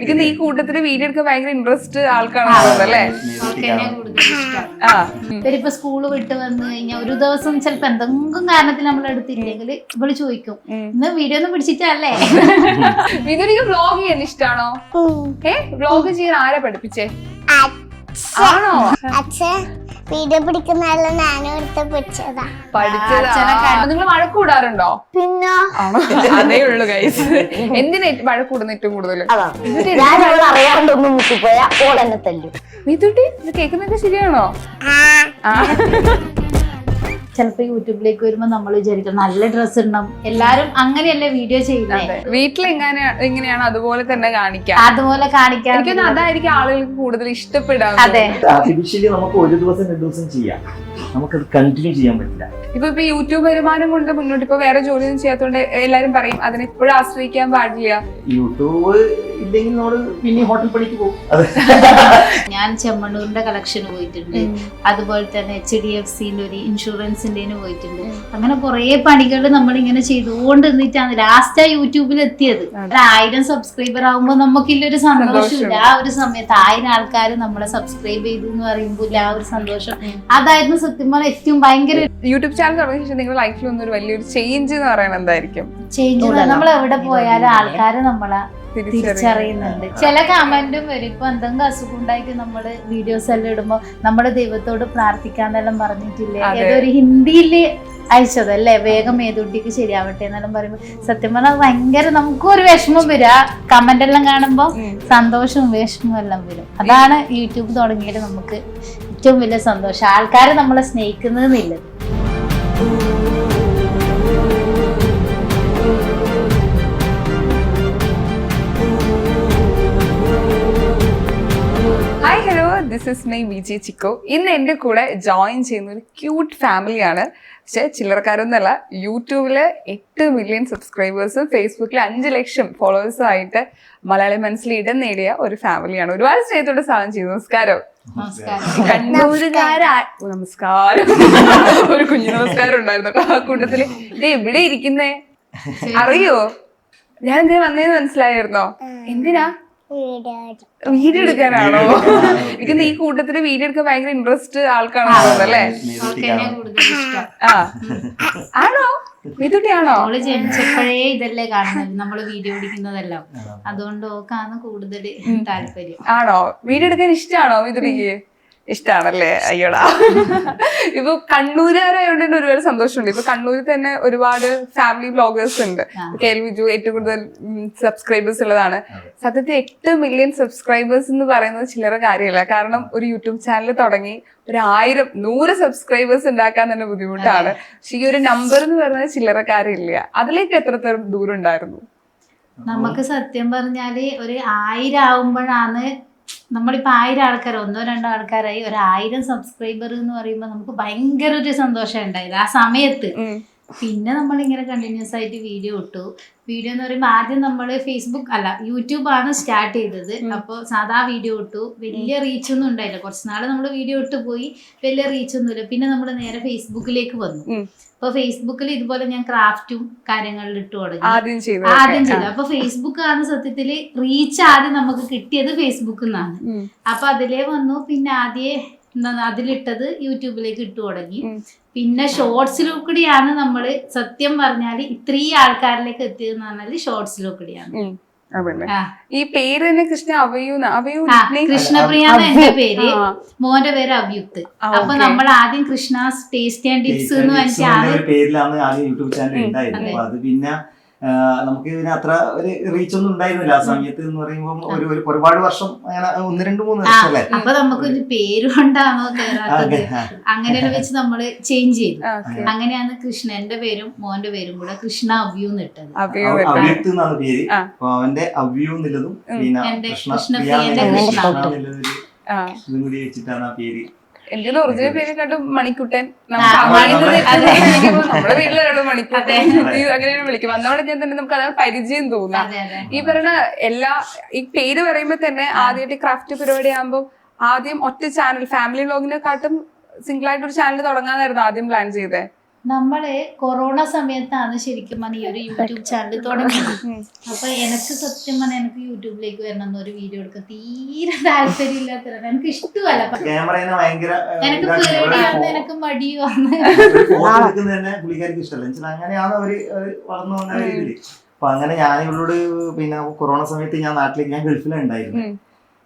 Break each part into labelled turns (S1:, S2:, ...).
S1: എനിക്ക് ഈ കൂട്ടത്തില് വീഡിയോ എടുക്കാൻ ഭയങ്കര ഇൻട്രസ്റ്റ് ആൾക്കാണല്ലോ അല്ലേ?
S2: ഇവരിപ്പോ സ്കൂള് വിട്ട് വന്നു കഴിഞ്ഞാൽ ഒരു ദിവസം ചിലപ്പോ എന്തെങ്കിലും കാരണത്തിൽ നമ്മൾ എടുത്തില്ലെങ്കിൽ ഇവള് ചോദിക്കും ഇന്ന് വീഡിയോ ഒന്നും പിടിച്ചിട്ടല്ലേ.
S1: ഇതെനിക്ക് വ്ളോഗ് ചെയ്യാൻ ഇഷ്ടാണോ? വ്ളോഗ് ചെയ്യാൻ ആരാ പഠിപ്പിച്ചേ? ആണോ?
S3: വീഡിയോ പിടിക്കുന്നതെല്ലാം ഞാനും എടുത്ത് പഠിച്ചതാ.
S1: നിങ്ങൾ വഴക്ക് കൂടാറുണ്ടോ?
S3: പിന്നെ
S1: അതേ ഉള്ളു ഗൈസ്. എന്തിനാ വഴക്ക് കൂടുന്ന ഏറ്റവും കൂടുതൽ?
S3: അറിയാണ്ടൊന്നും മുട്ടിപ്പോയാ ഓളെന്നെ തല്ലും.
S1: മീതുട്ടി ഇത് കേൾക്കുന്നൊക്കെ ശരിയാണോ?
S2: ചിലപ്പോ യൂട്യൂബിലേക്ക് വരുമ്പോ നമ്മൾ വിചാരിക്കും നല്ല ഡ്രസ് ഇടണം, എല്ലാരും അങ്ങനെയല്ലേ വീഡിയോ ചെയ്യുന്നത്.
S1: വീട്ടിൽ എങ്ങനെയാണ് അതുപോലെ തന്നെ കാണിക്കാം,
S2: അതുപോലെ കാണിക്കാൻ.
S1: എനിക്കൊന്നും അതായിരിക്കും ആളുകൾക്ക് കൂടുതൽ ഇഷ്ടപ്പെടാം.
S2: അതെ,
S4: ആർട്ടിഫിഷ്യലി നമുക്ക് ഒരു ദിവസം 2 ദിവസം ചെയ്യാം, നമുക്കത് കണ്ടിന്യൂ ചെയ്യാൻ പറ്റില്ല.
S1: ഇപ്പൊ യൂട്യൂബ് വരുമാനം കൊണ്ട് മുന്നോട്ട് ഇപ്പൊ വേറെ ജോലിയൊന്നും ചെയ്യാത്തോണ്ട് എല്ലാരും പറയും അതിനെ എപ്പോഴും ആശ്രയിക്കാൻ പാടില്ല.
S4: യൂട്യൂബ് ഇല്ലെങ്കിൽ നമ്മള് പിന്നെ ഹോട്ടൽ പണിക്ക് പോകും.
S2: ഞാൻ ചെമ്മണ്ണൂരിന്റെ കളക്ഷന് പോയിട്ടുണ്ട്, അതുപോലെ തന്നെ HDFCന്റെ ഒരു ഇൻഷുറൻസിന്റെ പോയിട്ടുണ്ട്. അങ്ങനെ കുറെ പണികൾ നമ്മൾ ഇങ്ങനെ ചെയ്തുകൊണ്ട് നിന്നിട്ടാണ് ലാസ്റ്റ് ആ യൂട്യൂബിൽ എത്തിയത്. 1000 സബ്സ്ക്രൈബർ ആകുമ്പോൾ നമുക്കില്ലൊരു സന്തോഷമില്ല. ആ ഒരു സമയത്ത് 1000 ആൾക്കാർ നമ്മളെ സബ്സ്ക്രൈബ് ചെയ്തു എന്ന് പറയുമ്പോൾ ആ ഒരു സന്തോഷം അതായിരുന്നു സത്യം പറഞ്ഞാൽ ഏറ്റവും ഭയങ്കര.
S1: യൂട്യൂബ് ചാനൽ തുടങ്ങിയ ശേഷം നിങ്ങളുടെ ലൈഫിൽ ഒന്നൊരു വലിയൊരു ചേഞ്ച് എന്ന് പറയുന്നത് എന്തായിരിക്കും?
S2: ചേഞ്ച് നമ്മൾ എവിടെ പോയാലും ആൾക്കാര് നമ്മളെ തിരിച്ചറിയുന്നുണ്ട്. ചില കമന്റും വരും, ഇപ്പൊ എന്തെങ്കിലും അസുഖം ഉണ്ടായിട്ട് നമ്മള് വീഡിയോസ് എല്ലാം ഇടുമ്പോ നമ്മള് ദൈവത്തോട് പ്രാർത്ഥിക്കാന്നെല്ലാം പറഞ്ഞിട്ടില്ലേ, ഏതൊരു ഹിന്ദിയില് അയച്ചതല്ലേ, വേഗം ഏതുട്ടിക്ക് ശരിയാവട്ടെ എന്നെല്ലാം പറയുമ്പോ സത്യം പറഞ്ഞാൽ ഭയങ്കര നമുക്കും ഒരു വിഷമം വരും. ആ കമന്റ് എല്ലാം കാണുമ്പോ സന്തോഷവും വിഷമവും എല്ലാം വരും. അതാണ് യൂട്യൂബ് തുടങ്ങിയത് നമുക്ക് ഏറ്റവും വലിയ സന്തോഷം, ആൾക്കാര് നമ്മളെ സ്നേഹിക്കുന്നതെന്നില്ല.
S1: Hi hello, this is my വിജി ചിക്കോ. ഇന്ന് എൻ്റെ കൂടെ ജോയിൻ ചെയ്യുന്ന ഒരു ക്യൂട്ട് ഫാമിലിയാണ്. പക്ഷെ ചില്ലറക്കാരൊന്നുമല്ല, യൂട്യൂബില് 8 മില്യൺ സബ്സ്ക്രൈബേഴ്സും ഫേസ്ബുക്കിൽ 5 ലക്ഷം ഫോളോവേഴ്സും ആയിട്ട് മലയാളി മനസ്സിൽ ഇടം നേടിയ ഒരു ഫാമിലിയാണ്. ഒരുപാട് സ്നേഹത്തോടെ സാധനം ചെയ്തു. നമസ്കാരം. നമസ്കാരം. ഒരു കുഞ്ഞു നമസ്കാരം ഉണ്ടായിരുന്നു ആ കൂട്ടത്തില്. ഇത് എവിടെ ഇരിക്കുന്നേ അറിയോ? ഞാൻ എന്തിനാ വന്നേന്ന് മനസ്സിലായിരുന്നോ? എന്തിനാ? വീഡിയോ എടുക്കാനാണോ? എനിക്ക് ഈ കൂട്ടത്തില് വീഡിയോ എടുക്കാൻ ഭയങ്കര ഇൻട്രസ്റ്റ് ആൾക്കാണല്ലോ അല്ലേ? ആണോ? മീതുട്ടിയാണോ?
S2: ജനിച്ചപ്പോഴേ ഇതല്ലേ കാണുന്നത്, നമ്മള് വീഡിയോ പിടിക്കുന്നതെല്ലാം. അതുകൊണ്ട് ഓക്കാണ് കൂടുതൽ താല്പര്യം.
S1: ആണോ? വീഡിയോ എടുക്കാൻ ഇഷ്ടമാണോ മീതുട്ടിക്ക്? ഇഷ്ടാണല്ലേ? അയ്യോടാ. ഇപ്പൊ കണ്ണൂരുകാരായോണ്ട് തന്നെ ഒരുപാട് സന്തോഷമുണ്ട്. ഇപ്പൊ കണ്ണൂരിൽ തന്നെ ഒരുപാട് ഫാമിലി വ്ളോഗേഴ്സ് ഉണ്ട്. കേൾവിജു ഏറ്റവും കൂടുതൽ സബ്സ്ക്രൈബേഴ്സ് ഉള്ളതാണ്. സത്യത്തിൽ 8 മില്യൺ സബ്സ്ക്രൈബേഴ്സ് എന്ന് പറയുന്നത് ചില്ലറ കാര്യമല്ല. കാരണം ഒരു യൂട്യൂബ് ചാനൽ തുടങ്ങി 100 സബ്സ്ക്രൈബേഴ്സ് ഉണ്ടാക്കാൻ തന്നെ ബുദ്ധിമുട്ടാണ്. പക്ഷെ ഈ ഒരു നമ്പർ എന്ന് പറയുന്നത് ചില്ലറ കാര്യമില്ല. അതിലേക്ക് എത്രത്തോളം ദൂരം ഉണ്ടായിരുന്നു?
S2: നമുക്ക് സത്യം പറഞ്ഞാല് ഒരു 1000 ആവുമ്പോഴാണ് നമ്മളിപ്പോ 1000 ആൾക്കാർ 1-2 ആൾക്കാരായി 1000 സബ്സ്ക്രൈബർ എന്ന് പറയുമ്പോൾ നമുക്ക് ഭയങ്കര ഒരു സന്തോഷം ഉണ്ടായത് ആ സമയത്ത്. പിന്നെ നമ്മളിങ്ങനെ കണ്ടിന്യൂസ് ആയിട്ട് വീഡിയോ ഇട്ടു. വീഡിയോ എന്ന് പറയുമ്പോൾ ആദ്യം നമ്മൾ ഫേസ്ബുക്ക് അല്ല യൂട്യൂബാണ് സ്റ്റാർട്ട് ചെയ്തത്. അപ്പോൾ സാധാ വീഡിയോ ഇട്ടു, വലിയ റീച്ചൊന്നും ഉണ്ടായില്ല. കുറച്ച് നാൾ നമ്മൾ വീഡിയോ ഇട്ട് പോയി, വലിയ റീച്ചൊന്നുമില്ല. പിന്നെ നമ്മൾ നേരെ ഫേസ്ബുക്കിലേക്ക് വന്നു. അപ്പൊ ഫേസ്ബുക്കിൽ ഇതുപോലെ ഞാൻ ക്രാഫ്റ്റും കാര്യങ്ങളിൽ ഇട്ടു തുടങ്ങി ആദ്യം ചെയ്തു. അപ്പൊ ഫേസ്ബുക്ക് ആണ് സത്യത്തില് റീച്ച് ആദ്യം നമുക്ക് കിട്ടിയത് ഫേസ്ബുക്കിൽ നിന്നാണ്. അപ്പൊ അതിലേ വന്നു. പിന്നെ അതിലിട്ടത് യൂട്യൂബിലേക്ക് ഇട്ടു തുടങ്ങി. പിന്നെ ഷോർട്സിലൂടെയാണ് നമ്മള് സത്യം പറഞ്ഞാല് ഇത്രയും ആൾക്കാരിലേക്ക് എത്തിയതെന്ന് പറഞ്ഞാല് ഷോർട്സിലൂടെയാണ്.
S1: ഈ പേര് തന്നെ
S2: കൃഷ്ണപ്രിയ എന്റെ പേര്, മോന്റെ പേര് അഭ്യുക്ത്. അപ്പൊ നമ്മൾ ആദ്യം കൃഷ്ണാസ് ടേസ്റ്റ് ആൻഡ് ടിപ്സ് എന്ന് പറഞ്ഞാണ്
S4: പേരിലാണ് ആദ്യം യൂട്യൂബ് ചാനൽ ഉണ്ടായിരുന്നത്. അത് പിന്നെ നമുക്ക് ഇതിന് അത്ര ഒരു റീച്ച് ഒന്നും ഉണ്ടായിരുന്നില്ല ആ സമയത്ത് എന്ന് പറയുമ്പോൾ ഒരുപാട് വർഷം അങ്ങനെ 1-2-3 വർഷം അല്ലേ.
S2: അപ്പൊ നമുക്ക് പേര് കൊണ്ടാണോ കേറാത്തത് അങ്ങനെയെല്ലാം വെച്ച് നമ്മള് ചേഞ്ച് ചെയ്തു. അങ്ങനെയാണ് കൃഷ്ണന്റെ പേരും മോന്റെ പേരും കൂടെ കൃഷ്ണ അവ്യൂ ഇട്ടത്.
S4: അവ്യക്ത് എന്നാണ് പേര്. അപ്പൊ അവന്റെ അവ്യൂ എന്നുള്ളതും പിന്നെ
S2: കൃഷ്ണപ്രിയന്റെ കൃഷ്ണ
S4: ഇതും കൂടി വെച്ചിട്ടാണ് ആ പേര്.
S1: എന്റെ ഒറിജിനൽ പേര് കണ്ടു മണിക്കുട്ടൻ. നമ്മുടെ വീട്ടിലെ മണിക്കുട്ടൻ അങ്ങനെയാണ് വിളിക്കും. വന്നവിടെ ഞാൻ തന്നെ നമുക്ക് അതാണ് പരിചയം തോന്നാം. ഈ പറയുന്ന ഈ പേര് പറയുമ്പോ തന്നെ ആദ്യമായിട്ട് ക്രാഫ്റ്റ് പരിപാടി ആകുമ്പോൾ ആദ്യം ഒറ്റ ചാനൽ ഫാമിലി വ്ളോഗിനെക്കാട്ടും സിംഗിൾ ആയിട്ട് ഒരു ചാനൽ തുടങ്ങാനായിരുന്നു ആദ്യം പ്ലാൻ ചെയ്തേ.
S2: നമ്മള് കൊറോണ സമയത്താണ് ശരിക്കും പറഞ്ഞ ഈ ഒരു യൂട്യൂബ് ചാനൽ തുടങ്ങിയത്. അപ്പൊ എനിക്ക് സത്യം പറഞ്ഞാൽ എനിക്ക് യൂട്യൂബിലേക്ക് വരണം എന്നൊരു വീഡിയോ എടുക്കാൻ തീരെ താല്പര്യമില്ലാത്തതാണ്. എനിക്ക് ഇഷ്ടമല്ല,
S4: ക്യാമറേനെ ഭയങ്കര
S2: എനിക്ക് പേടിയാന്ന്, എനിക്ക് മടിയുവാന്ന്.
S4: ഫോട്ടോ എടുക്കുന്നത് തന്നെ പുള്ളിക്കാർക്ക് ഇഷ്ടമല്ല. അങ്ങനെയാണ് അവര് വളർന്നു വന്ന രീതിയിൽ. അപ്പൊ അങ്ങനെ ഞാൻ ഇവളോട് പിന്നെ കൊറോണ സമയത്ത് ഞാൻ നാട്ടിലേക്ക്, ഞാൻ ഗൾഫിലുണ്ടായിരുന്നു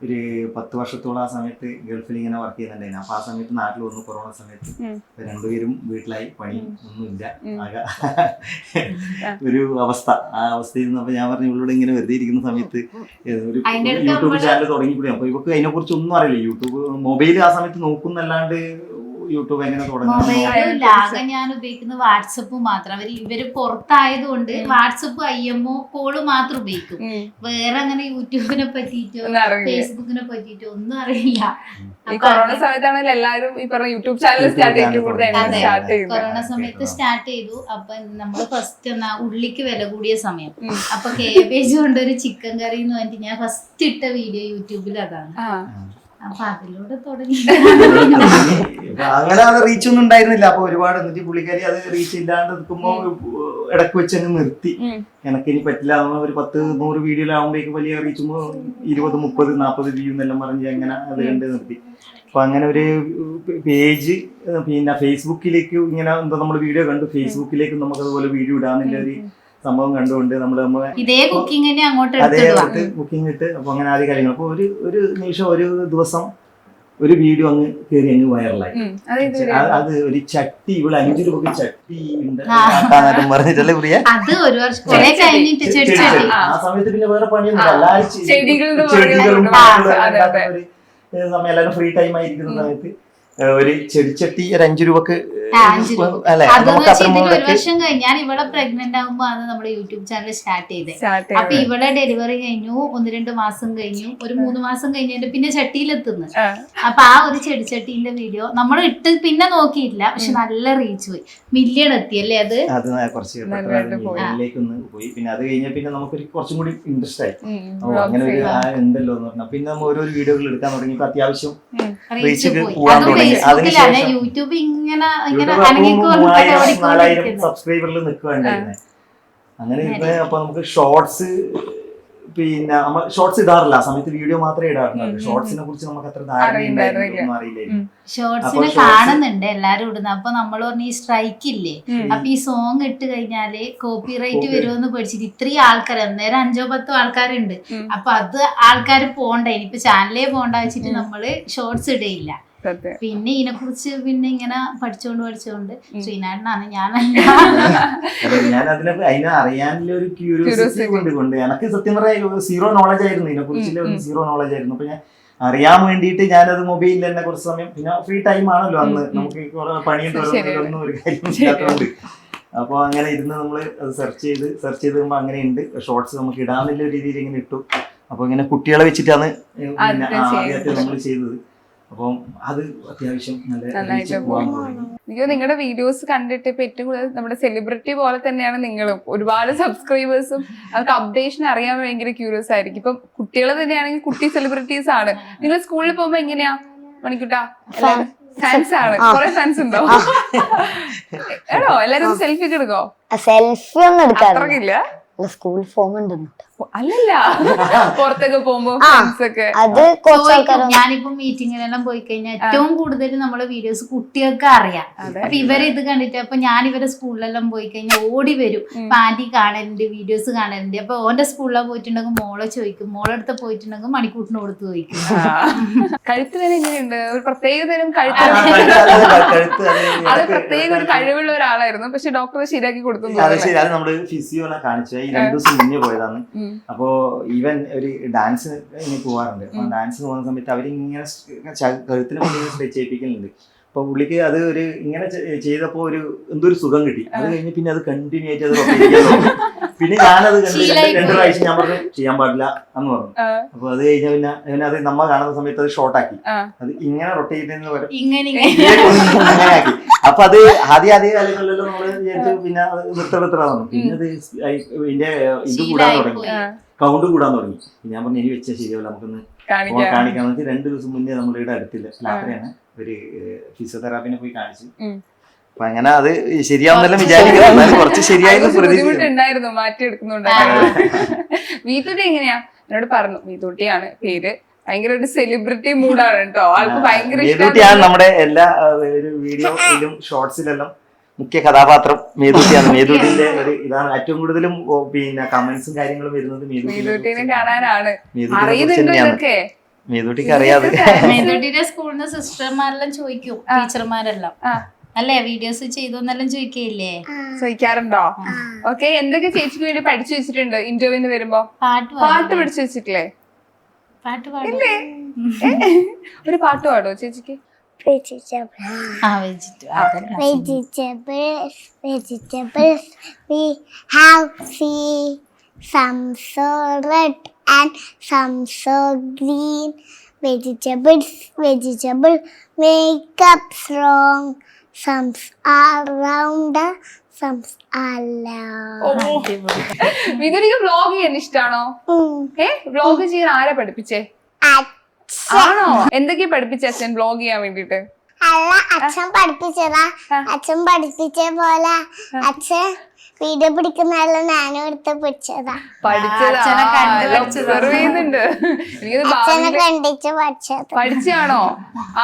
S4: ഒരു 10 വർഷത്തോളം. ആ സമയത്ത് ഗൾഫിൽ ഇങ്ങനെ വർക്ക് ചെയ്യുന്നുണ്ടായിരുന്നു. അപ്പൊ ആ സമയത്ത് നാട്ടിൽ വന്നു. കൊറോണ സമയത്ത് രണ്ടുപേരും വീട്ടിലായി, പണി ഒന്നുമില്ല, ആകെ ഒരു അവസ്ഥ. ആ അവസ്ഥയിൽ നിന്നപ്പോ ഞാൻ പറഞ്ഞു ഇവളോട് ഇങ്ങനെ വെറുതെ ഇരിക്കുന്ന സമയത്ത് ഒരു യൂട്യൂബ് ചാനൽ തുടങ്ങിക്കൂടി. അപ്പൊ ഇവക്ക് അതിനെ കുറിച്ച് ഒന്നും അറിയില്ല. യൂട്യൂബ് മൊബൈൽ ആ സമയത്ത് നോക്കുന്നല്ലാണ്ട് യൂട്യൂബ് എങ്ങനെ
S2: മൊബൈലില്ല, ആകെ ഞാൻ ഉപയോഗിക്കുന്നത് വാട്സപ്പ് മാത്രം. ഇവര് പുറത്തായതുകൊണ്ട് വാട്സപ്പ് IMO കോള് മാത്രം ഉപയോഗിക്കും. വേറെ അങ്ങനെ യൂട്യൂബിനെ പറ്റിയിട്ടോ ഫേസ്ബുക്കിനെ പറ്റിയിട്ടോ ഒന്നും അറിയില്ല.
S1: കൊറോണ സമയത്താണെങ്കിൽ എല്ലാവരും ഈ പറഞ്ഞ യൂട്യൂബ് ചാനൽ സ്റ്റാർട്ട് ചെയ്തു.
S2: കൊറോണ സമയത്ത് സ്റ്റാർട്ട് ചെയ്തു. അപ്പൊ നമ്മള് ഫസ്റ്റ് എന്നാ ഉള്ളിക്ക് വില കൂടിയ സമയം. അപ്പൊ കേബേജ് കൊണ്ടൊരു ചിക്കൻ കറി എന്ന് പറഞ്ഞിട്ട് ഞാൻ ഫസ്റ്റ് ഇട്ട വീഡിയോ യൂട്യൂബിൽ അതാണ്. അപ്പൊ അതിലൂടെ തുടങ്ങി.
S4: അങ്ങനെ അത് റീച്ച് ഒന്നും ഉണ്ടായിരുന്നില്ല. അപ്പൊ ഒരുപാട് എന്നിട്ട് പുള്ളിക്കാരി അത് റീച്ച് ഇല്ലാണ്ട് നിൽക്കുമ്പോ ഇടക്ക് വെച്ച് അങ്ങ് നിർത്തി. എനക്കിനി പറ്റില്ല, ഒരു 10-100 വീഡിയോയിലാവുമ്പോഴേക്ക് വലിയ റീച്ചുമ്പോ 20, 30, 40 വ്യൂ എന്നെല്ലാം പറഞ്ഞ് അങ്ങനെ അത് കണ്ട് നിർത്തി. അപ്പൊ അങ്ങനെ ഒരു പേജ് പിന്നെ ഫേസ്ബുക്കിലേക്ക് ഇങ്ങനെ എന്താ നമ്മൾ വീഡിയോ കണ്ടു, ഫേസ്ബുക്കിലേക്ക് നമുക്ക് അതുപോലെ വീഡിയോ ഇടാന്നുള്ള ഒരു സംഭവം കണ്ടുകൊണ്ട് നമ്മളെ
S2: ഇതേ കുക്കിംഗ്
S4: കുക്കിംഗ് ഇട്ട്. അപ്പൊ അങ്ങനെ ആദ്യ കാര്യങ്ങൾ. അപ്പൊ ഒരു നിമിഷം ഒരു ദിവസം ഒരു വീഡിയോ അങ്ങ് കയറി അങ്ങ് വൈറലായി. അത് ഒരു ചട്ടി, ഇവിടെ 5 രൂപക്ക് ചട്ടി പറഞ്ഞിട്ടല്ലേ പ്രിയ. ആ സമയത്ത് പിന്നെ വേറെ പണിയൊന്നും ചെടികളും സമയം എല്ലാവരും ഫ്രീ ടൈം ആയിരിക്കുന്ന സമയത്ത് ഒരു ചെടിച്ചട്ടി ഒരു 5 രൂപക്ക് അല്ലെ.
S2: ഒരു വർഷം കഴിഞ്ഞ് ഞാൻ ഇവിടെ പ്രഗ്നന്റ് ആകുമ്പോ ആണ് നമ്മുടെ യൂട്യൂബ് ചാനൽ സ്റ്റാർട്ട് ചെയ്തത്. അപ്പൊ ഇവിടെ ഡെലിവറി കഴിഞ്ഞു, 1-2 മാസം കഴിഞ്ഞു, ഒരു 3 മാസം കഴിഞ്ഞിട്ട് പിന്നെ ചട്ടിയിലെത്തുന്നു. അപ്പൊ ആ ഒരു ചെടിച്ചട്ടീന്റെ വീഡിയോ നമ്മൾ ഇട്ട് പിന്നെ നോക്കിയില്ല, പക്ഷെ നല്ല റീച്ച് പോയി, മില്യൺ എത്തിയല്ലേ. അത്
S4: കുറച്ച് പോയി. പിന്നെ അത് കഴിഞ്ഞ പിന്നെ നമുക്കൊരു കുറച്ചും കൂടി ഇൻട്രസ്റ്റ് ആയി. അങ്ങനെ ഒരു ഉണ്ടല്ലോ എന്ന് പറഞ്ഞാൽ പിന്നെ നമ്മൾ ഓരോ വീഡിയോകൾ എടുക്കാൻ തുടങ്ങിയപ്പോ അത്യാവശ്യം റീച്ച് പോകാൻ തുടങ്ങി.
S2: യൂട്യൂബ് ഇങ്ങനെ
S4: 4000 സബ്സ്ക്രൈബറിൽ നിൽക്കുകയുണ്ടായിരുന്നെ. അങ്ങനെ ഇരുന്ന് അപ്പൊ നമുക്ക് ഷോർട്സ്, പിന്നെ നമ്മൾ ഷോർട്സ് ഇടാറില്ല ആ സമയത്ത്, വീഡിയോ മാത്രമേ ഇടാറുള്ളൂ. ഷോർട്സിനെ കുറിച്ച് നമുക്ക് അത്ര ധാരണയുണ്ടായിരുന്നു, അറിയില്ലായിരുന്നു.
S2: ഷോർട്സിന് കാണുന്നുണ്ട് എല്ലാരും ഇടുന്നത്. അപ്പൊ നമ്മൾ പറഞ്ഞ ഈ സ്ട്രൈക്ക് ഇല്ലേ, അപ്പൊ ഈ സോങ് ഇട്ട് കഴിഞ്ഞാല് കോപ്പിറൈറ്റ് വരുമെന്ന് പേടിച്ചിട്ട് ഇത്രയും ആൾക്കാർ, അന്നേരം 5-10 ആൾക്കാരുണ്ട്. അപ്പൊ അത് ആൾക്കാർ പോണ്ട, ഇനിയിപ്പൊ ചാനലേ പോണ്ട വെച്ചിട്ട് നമ്മള് ഷോർട്സ് ഇടയില്ല. പിന്നെ ഇതിനെ കുറിച്ച് പിന്നെ ഇങ്ങനെ പഠിച്ചോണ്ട് ശ്രീനാഥനാണ്
S4: അതിനെ അറിയാനുള്ള ഒരു ക്യൂരിയോസിറ്റി കൊണ്ട് എനിക്ക് സത്യം പറഞ്ഞാൽ സീറോ നോളജ് ആയിരുന്നു, ഇതിനെ കുറിച്ചുള്ള സീറോ നോളജ് ആയിരുന്നു. അപ്പൊ ഞാൻ അറിയാൻ വേണ്ടിയിട്ട് ഞാനത് മൊബൈലിൽ തന്നെ കുറച്ച് സമയം, പിന്നെ ഫ്രീ ടൈം ആണല്ലോ അന്ന്, നമുക്ക് പണിയും ഒന്നും ഒരു കാര്യം ഇല്ലാത്തതുകൊണ്ട്. അപ്പൊ അങ്ങനെ ഇരുന്ന് നമ്മൾ അത് സെർച്ച് ചെയ്ത് അങ്ങനെയുണ്ട് ഷോർട്സ് നമുക്ക് ഇടാന്നുള്ള രീതിയിൽ ഇങ്ങനെ ഇട്ടു. അപ്പൊ ഇങ്ങനെ കുട്ടികളെ വെച്ചിട്ടാണ് ആദ്യമായിട്ട് നമ്മൾ ചെയ്തത്. അപ്പം അത് അത്യാവശ്യം
S1: എനിക്ക് നിങ്ങളുടെ വീഡിയോസ് കണ്ടിട്ട് ഇപ്പൊ ഏറ്റവും കൂടുതൽ നമ്മുടെ സെലിബ്രിറ്റി പോലെ തന്നെയാണ് നിങ്ങളും. ഒരുപാട് സബ്സ്ക്രൈബേഴ്സും അവർക്ക് അപ്ഡേഷൻ അറിയാൻ ഭയങ്കര ക്യൂരിയസ് ആയിരിക്കും. ഇപ്പൊ കുട്ടികൾ തന്നെയാണെങ്കിൽ കുട്ടി സെലിബ്രിറ്റീസ് ആണ്. നിങ്ങൾ സ്കൂളിൽ പോകുമ്പോ എങ്ങനെയാ മണിക്കുട്ടാ? ഫാൻസ് ആണ്, കുറെ ഫാൻസ് ഉണ്ടോ? എടോ എല്ലാരും സെൽഫി ഒക്കെ എടുക്കോ?
S3: സെൽഫി ഒന്നും
S1: എടുക്കാറില്ല.
S3: സ്കൂൾ ഫോം ഉണ്ടെന്ന്
S1: അല്ലല്ല, പുറത്തൊക്കെ പോകുമ്പോ ഫ്രണ്ട്സൊക്കെ.
S2: ഞാനിപ്പോ മീറ്റിങ്ങിനെല്ലാം പോയി കഴിഞ്ഞാൽ ഏറ്റവും കൂടുതൽ നമ്മളെ വീഡിയോസ് കുട്ടികൾക്ക് അറിയാം. അപ്പൊ ഇവരെ ഇത് കണ്ടിട്ട് അപ്പൊ ഞാൻ ഇവരെ സ്കൂളിലെല്ലാം പോയി കഴിഞ്ഞാൽ ഓടി വരും, ആന്റി കാണലുണ്ട്, വീഡിയോസ് കാണലുണ്ട്. അപ്പൊ ഓന്റെ സ്കൂളിലാണ് പോയിട്ടുണ്ടെങ്കിൽ മോളെ ചോദിക്കും, മോളെടുത്ത് പോയിട്ടുണ്ടെങ്കിൽ മണിക്കൂട്ടിന് കൊടുത്ത് ചോദിക്കും.
S1: കഴുത്ത് വരെ എങ്ങനെയുണ്ട്? ഒരു പ്രത്യേക തരം കഴുത്ത്, അത് പ്രത്യേക ഒരു കഴിവുള്ള ഒരാളായിരുന്നു, പക്ഷെ ഡോക്ടർ ശരിയാക്കി കൊടുത്തു.
S4: നമ്മള് ഫിസിയോനെ കാണിച്ചു 2 ദിവസം മുന്നേ പോയതാണ്. അപ്പോ ഈവൻ ഒരു ഡാൻസിന് പോവാറുണ്ട്. അപ്പൊ ഡാൻസിന് പോകുന്ന സമയത്ത് അവരിങ്ങനെ കഴുത്തിന് സ്ട്രെച്ച് ചെയ്യിപ്പിക്കലുണ്ട്. അപ്പൊ പുള്ളിക്ക് അത് ഒരു ഇങ്ങനെ ചെയ്തപ്പോ ഒരു എന്തൊരു സുഖം കിട്ടി. അത് കഴിഞ്ഞ് പിന്നെ അത് കണ്ടിന്യൂ ആയിട്ട് അത് പിന്നെ ഞാനത് കണ്ട് 2 പ്രാവശ്യം ഞാൻ പറഞ്ഞു ചെയ്യാൻ പാടില്ല എന്ന് പറഞ്ഞു. അപ്പൊ അത് കഴിഞ്ഞ പിന്നെ അത് നമ്മ കാണുന്ന സമയത്ത് അത് ഷോർട്ടാക്കി, അത് ഇങ്ങനെ റൊട്ടേറ്റ് ചെയ്യുന്ന പോലെ ഇങ്ങനെ ആക്കി. അപ്പൊ അത് ആദ്യ കാലങ്ങളിലെല്ലാം നമ്മള് വിചാരിച്ചു പിന്നെ അത് നിർത്തണം. പിന്നെ അത് ഇതിന്റെ ഇത് കൂടാൻ തുടങ്ങി, കൗണ്ട് കൂടാൻ തുടങ്ങി. ഞാൻ പറഞ്ഞു ഇനി വെച്ചാൽ ശരിയാവില്ല, നമുക്കൊന്ന് കാണിക്കാൻ വേണ്ടി 2 ദിവസം മുന്നേ നമ്മൾ ഇവിടെ അടുത്തില്ല രാത്രിയാണ് ഒരു ഫിസിയോതെറാപ്പിനെ പോയി കാണിച്ചു. അപ്പൊ അങ്ങനെ അത് ശരിയാവുന്നെല്ലാം വിചാരിക്കുന്നത്, എന്നാലും കുറച്ച് ശരിയായിരുന്നു പ്രതീക്ഷിക്കുന്നു.
S1: ബുദ്ധിമുട്ടുണ്ടായിരുന്നു മാറ്റിയെടുക്കുന്നുണ്ടായിരുന്നു. വീട്ടുട്ടി എങ്ങനെയാ? എന്നോട് പറഞ്ഞു വീട്ടുട്ടിയാണ് പേര്, ഭയങ്കര ഒരു സെലിബ്രിറ്റി മൂഡാണ് കേട്ടോ, ആൾക്ക് ഭയങ്കര
S4: മേതൂട്ടിയാണ് നമ്മുടെ എല്ലാ ഒരു വീഡിയോയിലും ഷോർട്സിലെല്ലാം മുഖ്യ കഥാപാത്രം മേതൂട്ടിയാണ്. മേതൂട്ടിന്റെ ഒരു ഇതാണ് ഏറ്റവും കൂടുതലും പിന്നെ കമന്റ്സും കാര്യങ്ങളും വരുന്നത്
S1: മേതൂട്ടിനെ കാണാനാണ്.
S4: മേതൂട്ടിയെ
S1: അറിയുന്നുണ്ടോ ഇതൊക്കെ?
S4: മേതൂട്ടിക്ക് അറിയാതെ
S2: മേതൂട്ടിയുടെ സ്കൂളിൽ നിന്ന് സിസ്റ്റർമാരെല്ലാം ചോദിക്കും, ടീച്ചർമാരെല്ലാം അല്ലേ വീഡിയോസ് ചെയ്തോന്നെല്ലാം ചോദിക്കയില്ലേ?
S1: ചോദിക്കാറുണ്ടോ? ഓക്കെ, എന്തൊക്കെ ചേച്ചിക്ക് വേണ്ടി പഠിച്ചു വെച്ചിട്ടുണ്ട് ഇന്റർവ്യൂവിന് വരുമ്പോ? പാട്ട് പഠിച്ചു വെച്ചിട്ടില്ലേ?
S2: പാട്ട്
S1: ഇല്ലേ? ഒരു പാട്ട് പാടോ ചേച്ചിക്ക്?
S3: Vegetables we have see some so red and some so green. Vegetables make up strong. Some are round, some are long.
S1: വിതുരിക്ക് വ്ലോഗ് ചെയ്യാൻ ഇഷ്ടാണോ? വ്ലോഗ് ചെയ്യാൻ ആരാ പഠിപ്പിച്ചേ? ആണോ? എന്തൊക്കെയാ പഠിപ്പിച്ച അച്ഛൻ വ്ലോഗ് ചെയ്യാൻ വേണ്ടിട്ട്?
S3: അല്ല, അച്ഛൻ പഠിപ്പിച്ചതാ. അച്ഛൻ പഠിപ്പിച്ച പോലെ അച്ഛൻ വീഡിയോ പിടിക്കുന്നതെല്ലാം ഞാനും എടുത്ത് പിടിച്ചതാ.
S1: പഠിച്ചാണോ?